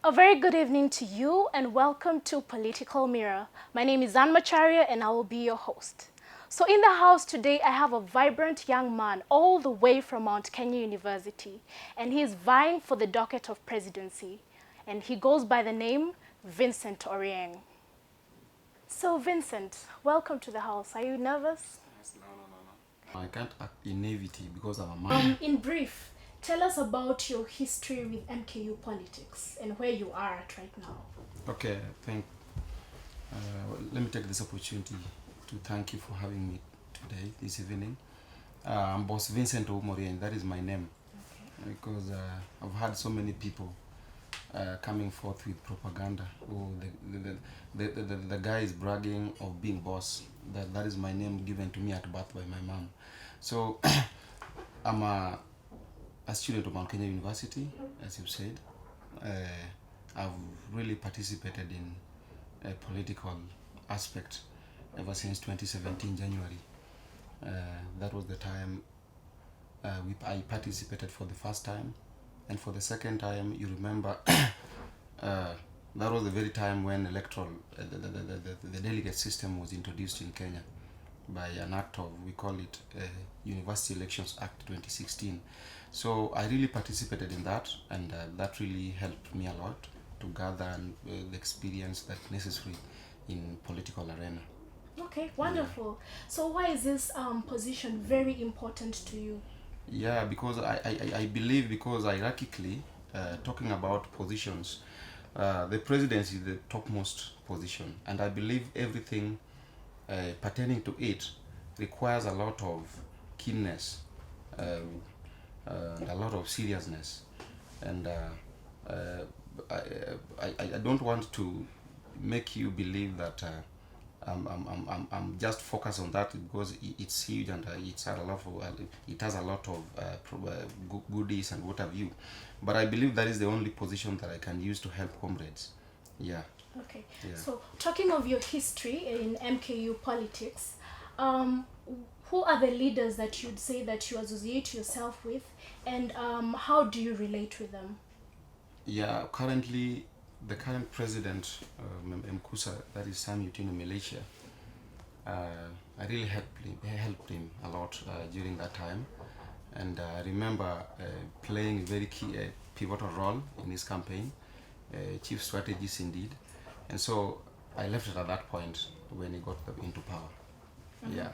A very good evening to you and welcome to Political Mirror. My name is Anne Macharia and I will be your host. So in the house today, I have a vibrant young man all the way from Mount Kenya University, and he is vying for the docket of presidency, and he goes by the name Vincent Orieng. So Vincent, welcome to the house. Are you nervous? Yes, no. I can't act in naivety because I'm a man. In brief, tell us about your history with MKU politics and where you are at right now. Okay, let me take this opportunity to thank you for having me today, this evening. I'm Boss Vincent Omorian, that is my name. Okay. Because I've had so many people coming forth with propaganda. Oh, the guy is bragging of being boss. That is my name given to me at birth by my mom. So I'm a student of Mount Kenya University, as you said. I've really participated in a political aspect ever since 2017 January. That was the time I participated for the first time, and for the second time, you remember, that was the very time when the delegate system was introduced in Kenya by an act of, we call it University Elections Act 2016. So I really participated in that, and that really helped me a lot to gather the experience that's necessary in political arena. Okay, wonderful. Yeah. So why is this position very important to you? Yeah, because I believe, because hierarchically, talking about positions, the presidency is the topmost position, and I believe everything pertaining to it requires a lot of keenness and a lot of seriousness, and I don't want to make you believe that I'm just focused on that because it's huge and it has a lot of goodies and what have you, but I believe that is the only position that I can use to help comrades. Yeah. Okay. Yeah. So talking of your history in MKU politics, who are the leaders that you'd say that you associate yourself with, and how do you relate with them? Yeah, currently the current president, MKUSA, that is Sam Utino Malaysia, I really helped him a lot during that time, and I remember playing a very key pivotal role in his campaign, chief strategist indeed, and so I left it at that point when he got into power. Mm-hmm. Yeah.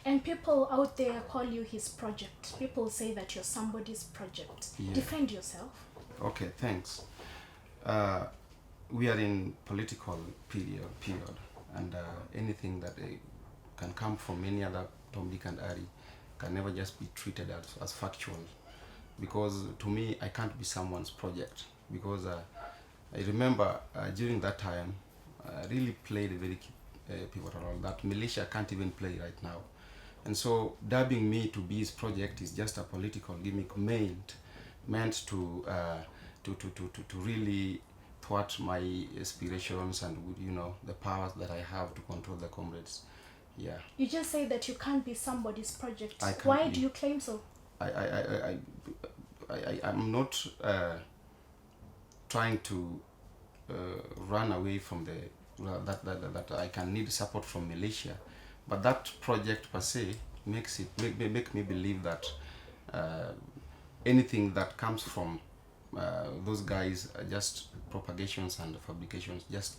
And people out there call you his project. People say that you're somebody's project. Yeah. Defend yourself. Okay, thanks. We are in political period, and anything that can come from any other Tom, Dick and Harry can never just be treated as factual, because to me, I can't be someone's project, because I remember during that time, I really played a very pivotal role that Malaysia can't even play right now. And so dubbing me to be his project is just a political gimmick meant to really thwart my aspirations and, you know, the powers that I have to control the comrades. Yeah. You just say that you can't be somebody's project. Why do you claim so? I'm not trying to run away from that I can need support from Malaysia, but that project per se make me believe that anything that comes from those guys are just propagations and fabrications, just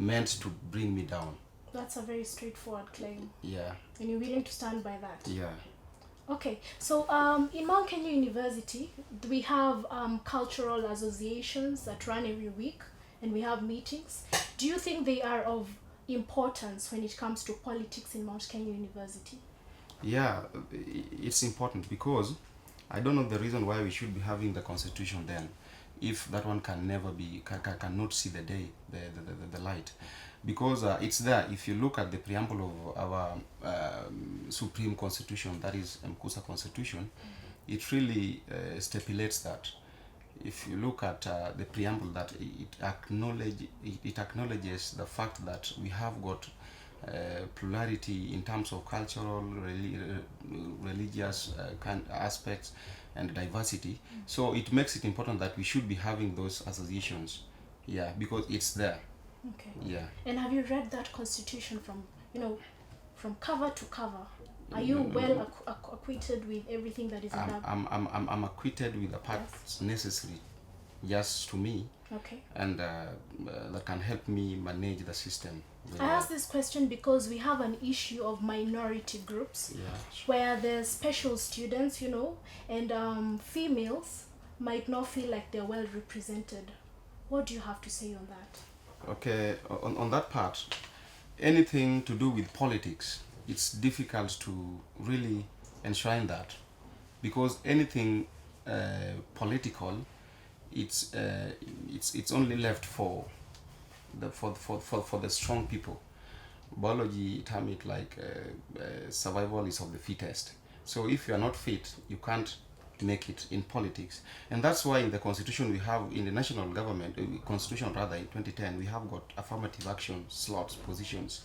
meant to bring me down. That's a very straightforward claim. Yeah. And you're willing to stand by that? Yeah. Okay, so in Mount Kenya University, we have cultural associations that run every week, and we have meetings. Do you think they are of importance when it comes to politics in Mount Kenya University? Yeah, it's important, because I don't know the reason why we should be having the constitution then, if that one can never be, cannot see the day, the light, because it's there. If you look at the preamble of our Supreme Constitution, that is MKUSA Constitution, mm-hmm. It really stipulates that. If you look at the preamble, that it acknowledges the fact that we have got plurality in terms of cultural, religious aspects and diversity. So it makes it important that we should be having those associations Yeah, because it's there. Okay. Yeah. And have you read that constitution from, from cover to cover? Are you well acquainted with everything that is in that? I'm acquitted with the parts necessary just to me. Okay. And that can help me manage the system. I ask this question because we have an issue of minority groups, Yeah. where there's special students, and females might not feel like they're well represented. What do you have to say on that? Okay, on that part, anything to do with politics, it's difficult to really enshrine that, because anything political, it's only left for the strong people. Biology term it like survival is of the fittest. So if you are not fit, you can't make it in politics. And that's why in the constitution we have, in the national government constitution rather, in 2010 we have got affirmative action slots, positions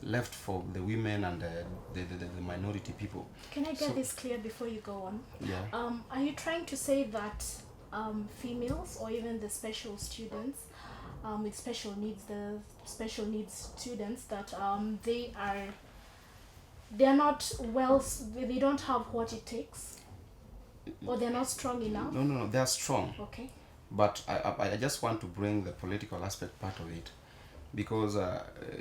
left for the women and the minority people. Can I get this clear before you go on? Yeah. Are you trying to say that females, or even the special students with special needs, the special needs students, that they are not well, they don't have what it takes, or they're not strong enough? No, they are strong. Okay. But I just want to bring the political aspect part of it, because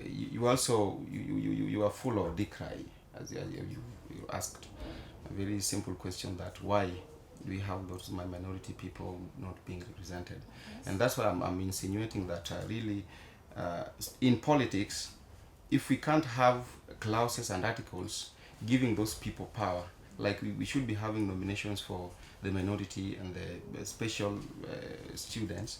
you also you are full of decry, as you asked a very simple question, that why we have those minority people not being represented. Yes. And that's why I'm insinuating that really in politics, if we can't have clauses and articles giving those people power, like we should be having nominations for the minority and the special students.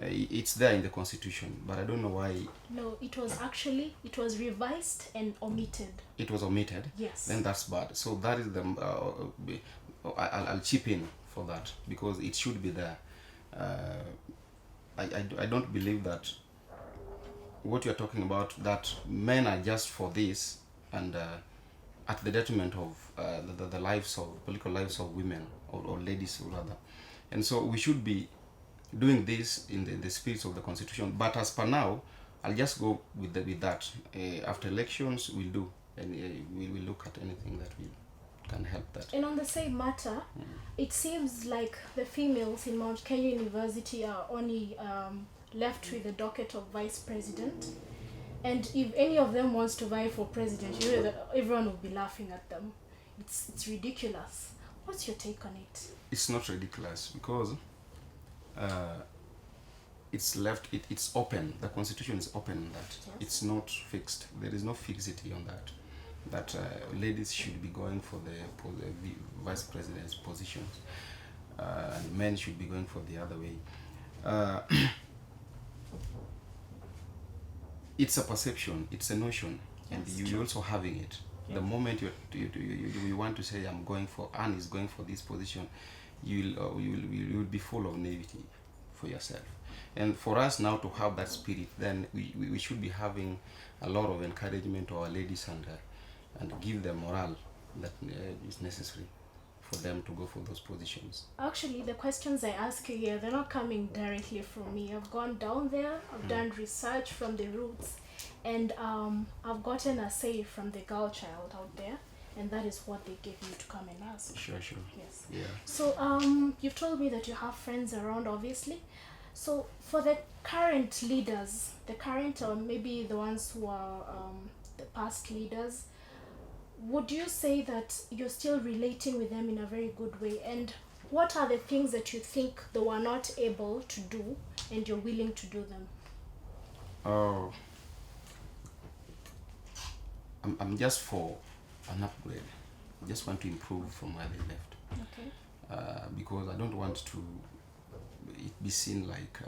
It's there in the constitution, but I don't know why. No, it was revised and omitted. It was omitted? Yes. Then that's bad. So that is the I'll chip in for that, because it should be there. I don't believe that what you're talking about, that men are just for this, and at the detriment of the lives of political lives of women, or ladies rather. And so we should be doing this in the spirit of the constitution. But as per now, I'll just go with that. After elections, we'll do, and we will look at anything that will can help that. And on the same matter, it seems like the females in Mount Kenya University are only left with the docket of vice president. And if any of them wants to vie for president, that everyone will be laughing at them. It's ridiculous. What's your take on it? It's not ridiculous, because it's left. It's open. The constitution is open on that. Yes. It's not fixed. There is no fixity on that. That ladies should be going for the vice president's positions, and men should be going for the other way. It's a perception, it's a notion, and you're also having it. Yeah. The moment you want to say, I'm going for, Anne is going for this position, you will be full of naivety for yourself. And for us now to have that spirit, then we should be having a lot of encouragement to our ladies, and give them morale that is necessary for them to go for those positions. Actually, the questions I ask you here, they're not coming directly from me. I've gone down there, I've done research from the roots, and I've gotten a say from the girl child out there, and that is what they gave me to come and ask. Sure. Yes. Yeah. So you've told me that you have friends around, obviously. So for the current leaders, or maybe the ones who are the past leaders, would you say that you're still relating with them in a very good way? And what are the things that you think they were not able to do and you're willing to do them? Oh, I'm just for an upgrade. I just want to improve from where they left. Okay. Because I don't want to it be seen like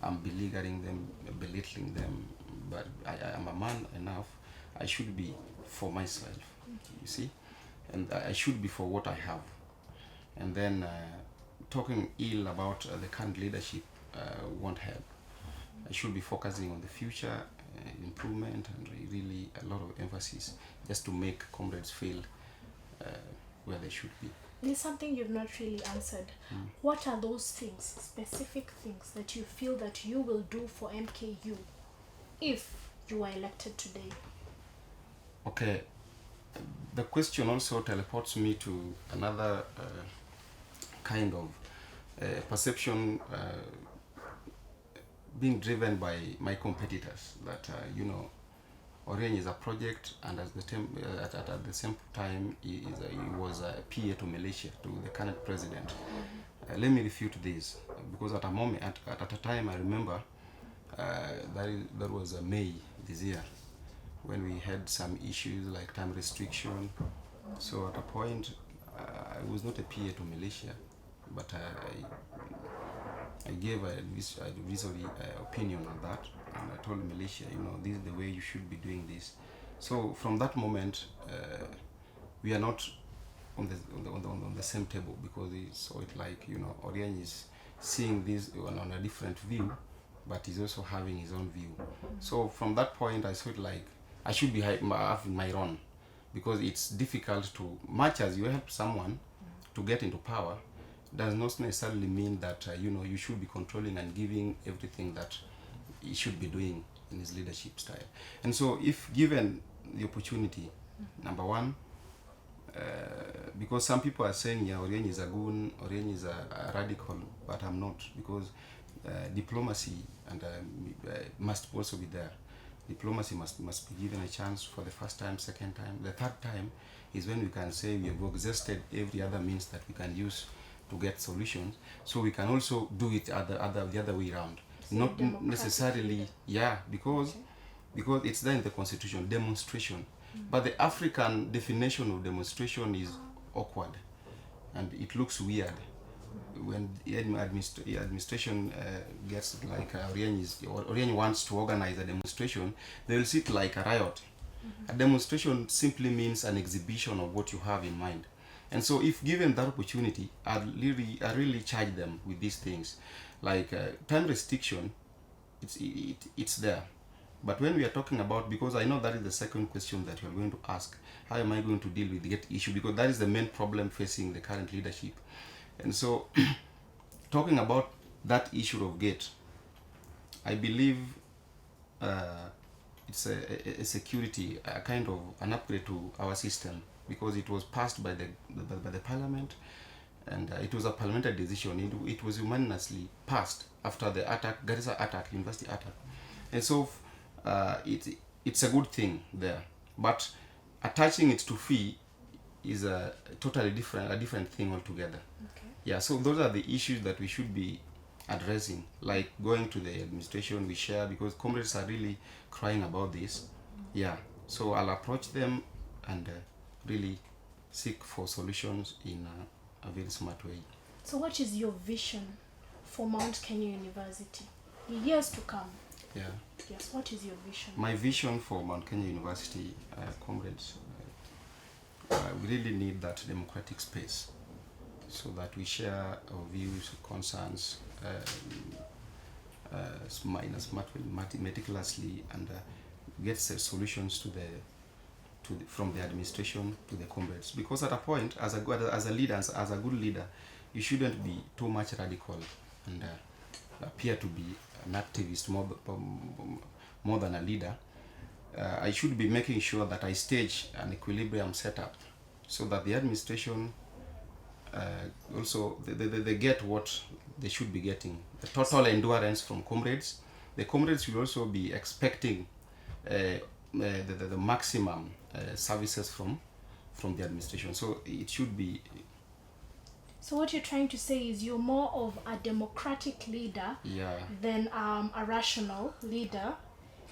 I'm beleaguering them, belittling them. But I am a man enough. I should be for myself. You see, and I should be for what I have. And then talking ill about the current leadership won't help. I should be focusing on the future, improvement, and really a lot of emphasis just to make comrades feel where they should be. And it's something you've not really answered. What are those things, specific things, that you feel that you will do for MKU if you are elected today? Okay, the question also teleports me to another kind of perception being driven by my competitors that, Orange is a project, and at the same time, he was a PA to Malaysia, to the current president. Let me refute this, because at a time, I remember that was May this year, when we had some issues like time restriction. So at a point, I was not a PA to Malaysia, but I gave a advisory opinion on that, and I told Malaysia, this is the way you should be doing this. So from that moment, we are not on the same table, because he saw it like, Orion is seeing this on a different view, but he's also having his own view. So from that point, I saw it like I should be having my own, because it's difficult to, much as you help someone to get into power, does not necessarily mean that you should be controlling and giving everything that he should be doing in his leadership style. And so if given the opportunity, number one, because some people are saying, yeah, Orion is a goon, Orion is a radical, but I'm not, because diplomacy and must also be there. Diplomacy must be given a chance for the first time, second time. The third time is when we can say we have exhausted every other means that we can use to get solutions, so we can also do it the other way around. So not necessarily, because it's there in the constitution, demonstration. But the African definition of demonstration is awkward, and it looks weird when the administration gets like Orion wants to organize a demonstration. They will see it like a riot. A demonstration simply means an exhibition of what you have in mind. And so if given that opportunity, I really charge them with these things. Like time restriction, it's there. But when we are talking about, because I know that is the second question that you are going to ask, how am I going to deal with the gate issue? Because that is the main problem facing the current leadership. And so talking about that issue of gate, I believe it's a security, a kind of an upgrade to our system, because it was passed by the parliament, and it was a parliamentary decision. It was unanimously passed after the attack, Garissa attack, university attack. And so it's a good thing there. But attaching it to fee is a totally different thing altogether. Okay. Yeah, so those are the issues that we should be addressing, like going to the administration we share, because comrades are really crying about this. Yeah, so I'll approach them and really seek for solutions in a very smart way. So what is your vision for Mount Kenya University in years to come? Yeah. Yes, what is your vision? My vision for Mount Kenya University, comrades, we really need that democratic space, so that we share our views, concerns, meticulously, and get solutions from the administration to the comrades. Because at a point, as a good leader, you shouldn't be too much radical and appear to be an activist more than a leader. I should be making sure that I stage an equilibrium setup, so that the administration also they get what they should be getting, the total endurance from comrades. The comrades will also be expecting the maximum services from the administration. So it should be. So what you're trying to say is you're more of a democratic leader than a rational leader,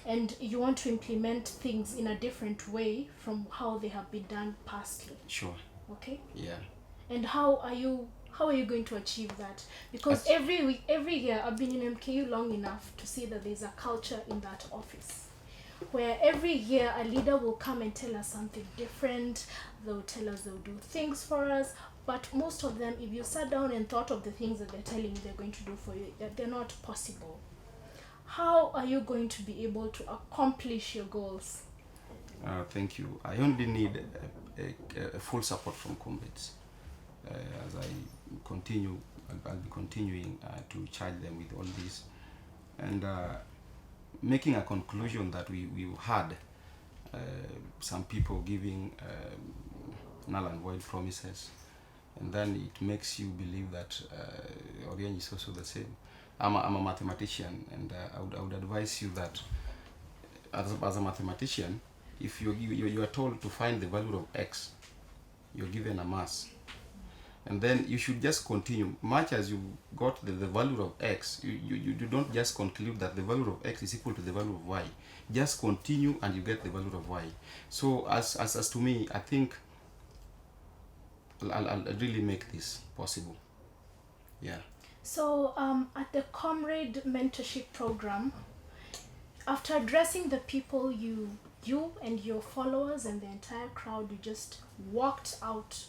and you want to implement things in a different way from how they have been done pastly. Sure. Okay. Yeah. And how are you going to achieve that? Because every year, I've been in MKU long enough to see that there's a culture in that office, where every year a leader will come and tell us something different. They'll tell us they'll do things for us, but most of them, if you sat down and thought of the things that they're telling you they're going to do for you, they're not possible. How are you going to be able to accomplish your goals? Thank you. I only need a full support from comrades. as I continue, I'll be continuing to charge them with all this, and making a conclusion that we had some people giving null and void promises, and then it makes you believe that Orion is also the same. I'm a mathematician, and I would advise you that as a mathematician, if you are told to find the value of x, you're given a mass, and then you should just continue. Much as you got the value of x, you don't just conclude that the value of x is equal to the value of y. Just continue and you get the value of y. So as to me, I think I'll really make this possible. Yeah. So at the Comrade Mentorship Program, after addressing the people, you and your followers and the entire crowd, you just walked out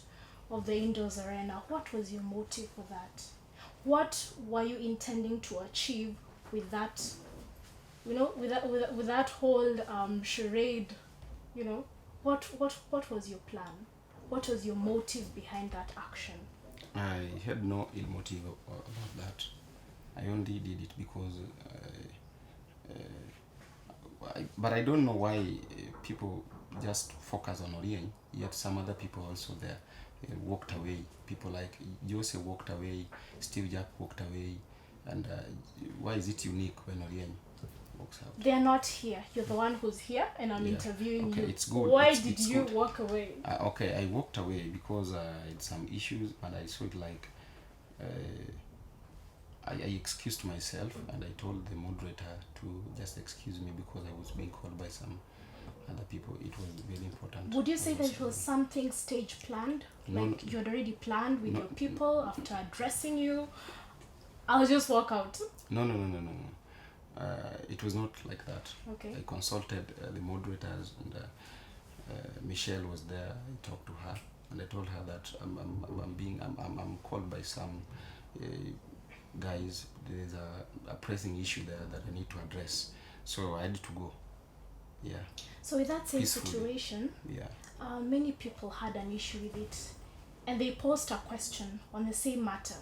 of the indoors arena. What was your motive for that? What were you intending to achieve with that, with that whole charade? What was your plan? What was your motive behind that action? I had no ill motive about that. I only did it because but I don't know why people just focus on Orion, yet some other people also there walked away. People like Jose walked away, Steve Jack walked away, and why is it unique when Orion walks out? They're not here. You're the one who's here, and I'm interviewing you. It's good. Why it's did you good. walk away? Okay, I walked away because I had some issues, and I saw it like I excused myself, and I told the moderator to just excuse me because I was being called by some other people. It was very important. Would you say that it was something stage planned? No, like you had already planned with no, your people after addressing you? I'll just walk out. No. It was not like that. Okay. I consulted the moderators, and Michelle was there. I talked to her, and I told her that I'm called by some guys. There's a pressing issue there that I need to address. So I had to go. Yeah. So with that same Peacefully. situation, Yeah. many people had an issue with it, and they posed a question on the same matter.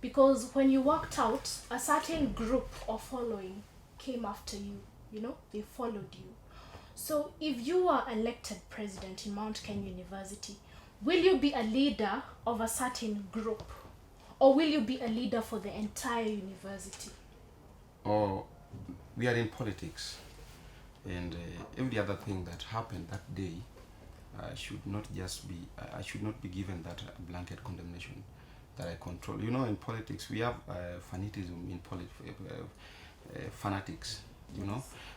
Because when you walked out, a certain group of following came after you, they followed you. So if you are elected president in Mount Kenya University, will you be a leader of a certain group, or will you be a leader for the entire university? Or we are in politics, and every other thing that happened that day should not just be, I should not be given that blanket condemnation that I control. In politics we have fanatism in fanatics,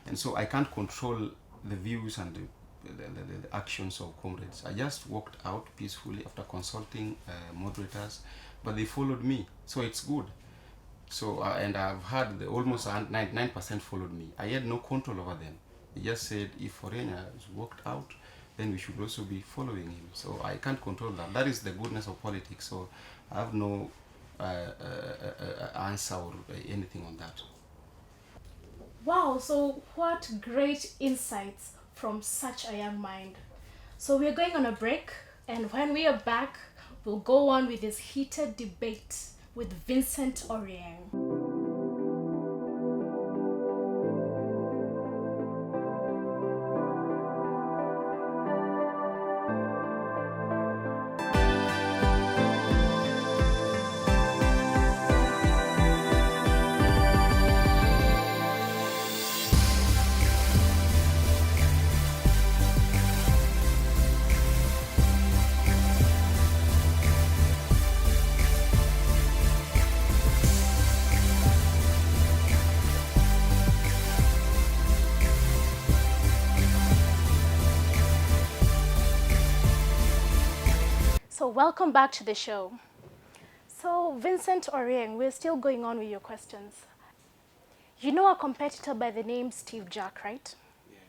and so I can't control the views and the actions of comrades. I just walked out peacefully after consulting moderators, but they followed me, so it's good. So and I've had almost 99% followed me. I had no control over them. They just said if Orena has walked out, then we should also be following him. So I can't control that. That is the goodness of politics. So I have no answer or anything on that. Wow, so what great insights from such a young mind. So we're going on a break, and when we are back, we'll go on with this heated debate with Vincent Orieng. So welcome back to the show. So Vincent Orieng, we're still going on with your questions. You know a competitor by the name Steve Jack, right? Yeah.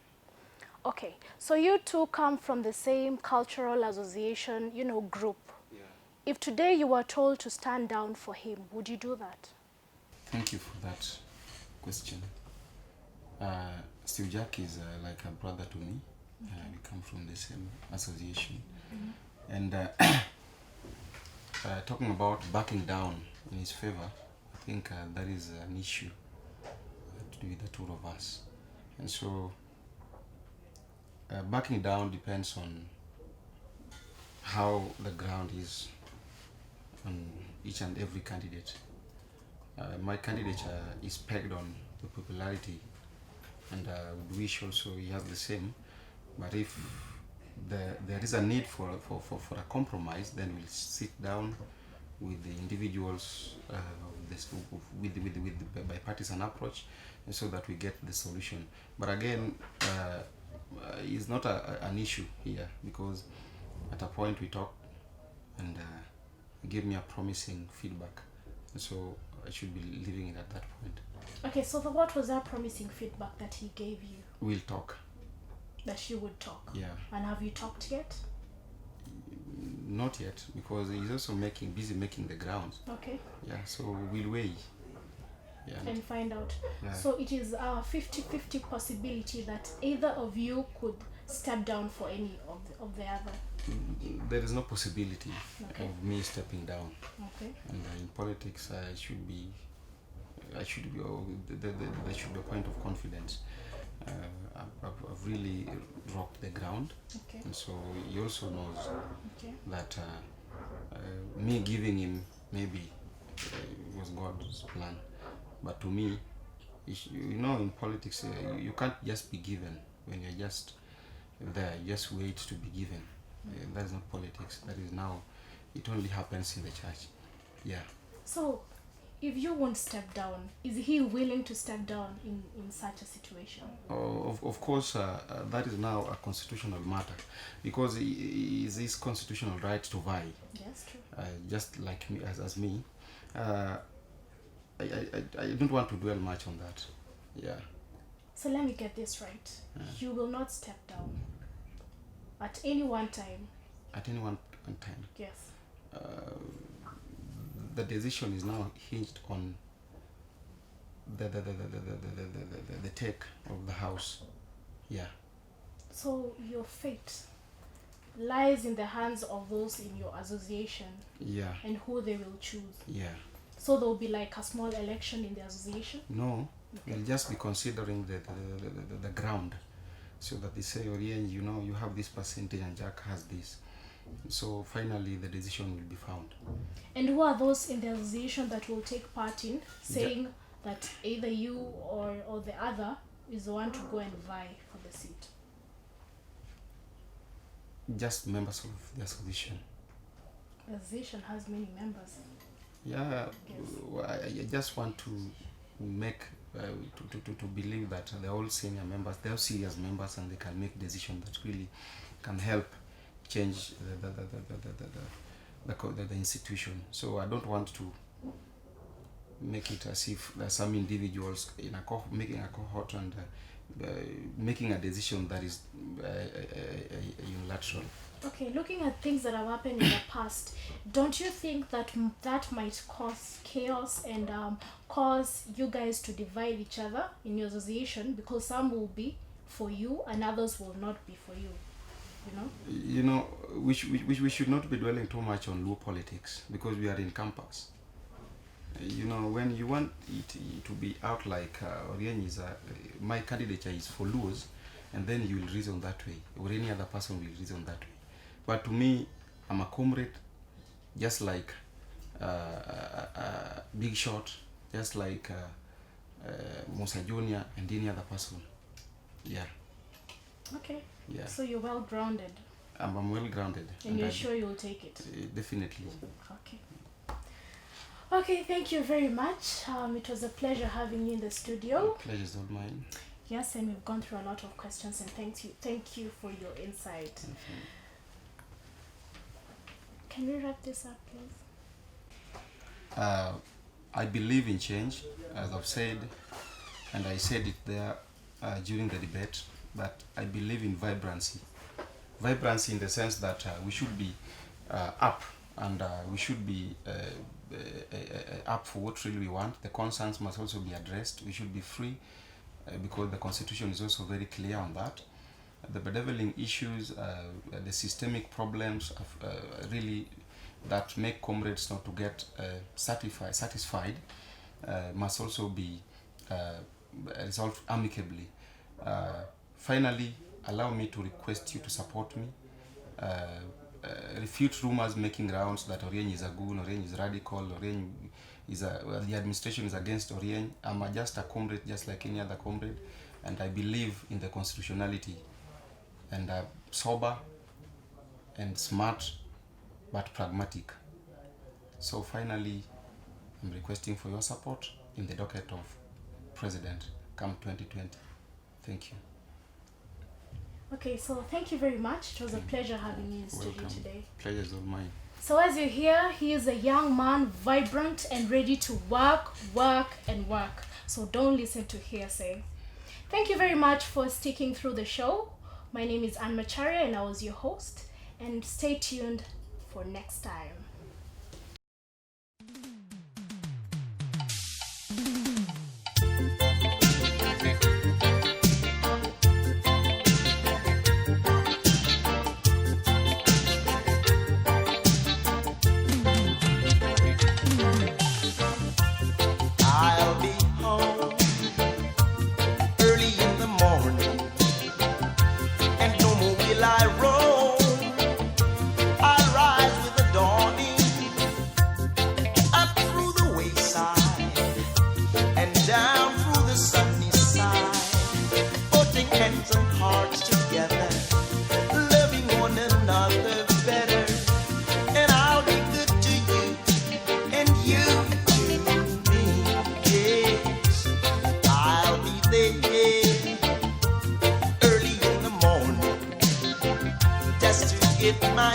Okay, so you two come from the same cultural association, group. Yeah. If today you were told to stand down for him, would you do that? Thank you for that question. Steve Jack is like a brother to me. We come from the same association. And talking about backing down in his favor, I think that is an issue to do with the two of us. And so backing down depends on how the ground is on each and every candidate. My candidature is pegged on the popularity, and I would wish also he has the same. But if there is a need for a compromise, then we'll sit down with the individuals with the bipartisan approach, and so that we get the solution. But again, it's not an issue here, because at a point we talked, and he gave me a promising feedback, and so I should be leaving it at that point. Okay, so what was that promising feedback that he gave you? We'll talk. That you would talk? Yeah. And have you talked yet? Not yet, because he's also busy making the grounds. Okay. Yeah, so we'll weigh. Yeah. And find out. Yeah. So it is a 50-50 possibility that either of you could step down for any of the other. There is no possibility Okay. of me stepping down. Okay. And in politics, there should be there should be a point of confidence. I've really rocked the ground. Okay. And so he also knows Okay. that me giving him maybe was God's plan. But to me, in politics, you can't just be given when you're just there. You just wait to be given. That is not politics. That is now, it only happens in the church. Yeah. So, if you won't step down, is he willing to step down in such a situation? Of course, that is now a constitutional matter, because it is his constitutional right to vie. Yes, true. Just like me, as me. I don't want to dwell much on that. Yeah. So let me get this right. You will not step down at any one time. At any one time. Yes. The decision is now hinged on the take of the house. Yeah. So your fate lies in the hands of those in your association. Yeah. And who they will choose. Yeah. So there will be like a small election in the association? No. Okay. We'll just be considering the ground, so that they say, Orient, you have this percentage and Jack has this. So finally the decision will be found. And who are those in the association that will take part in saying that either you or the other is the one to go and vie for the seat? Just members of the association. The association has many members. Yeah. Yes. I just want to make to believe that they're all senior members, they're serious members, and they can make decisions that really can help change the institution. So I don't want to make it as if there's some individuals in making a cohort and making a decision that is unilateral. Okay, looking at things that have happened in the past, don't you think that that might cause chaos and cause you guys to divide each other in your association, because some will be for you and others will not be for you? We should not be dwelling too much on Luo politics, because we are in campus. When you want it to be out like Orien is my candidature is for Luos, and then you will reason that way, or any other person will reason that way. But to me, I'm a comrade, just like Big Shot, just like Musa Junior, and any other person. Yeah. Okay. Yeah. So you're well grounded. I'm well grounded. And you're sure you'll take it? Definitely. Okay. Okay, thank you very much. It was a pleasure having you in the studio. Pleasure's all mine. Yes, and we've gone through a lot of questions, and thank you for your insight. Can we wrap this up, please? I believe in change, as I've said, and I said it there during the debate, that I believe in vibrancy. Vibrancy in the sense that we should be up, and we should be up for what really we want. The concerns must also be addressed. We should be free, because the Constitution is also very clear on that. The bedeviling issues, the systemic problems, really that make comrades not to get satisfied must also be resolved amicably. Finally, allow me to request you to support me. Refute rumors making rounds that Orieny is a goon, Orieny is radical, Orieny is the administration is against Orieny. I'm just a comrade, just like any other comrade, and I believe in the constitutionality. And sober and smart, but pragmatic. So finally, I'm requesting for your support in the docket of President come 2020. Thank you. Okay, so thank you very much. It was a pleasure having you in studio Welcome. today. Pleasure is all mine. So as you hear, he is a young man, vibrant and ready to work, and work. So don't listen to hearsay. Thank you very much for sticking through the show. My name is Anne Macharia and I was your host. And stay tuned for next time. I'll be home early in the morning, and no more will I roam. I'll rise with the dawning, up through the wayside, and down through the sunny side, putting hands and hearts together, loving one another better. And I'll be good to you, and you to me. Yes, I'll be there early in the morning, just to get my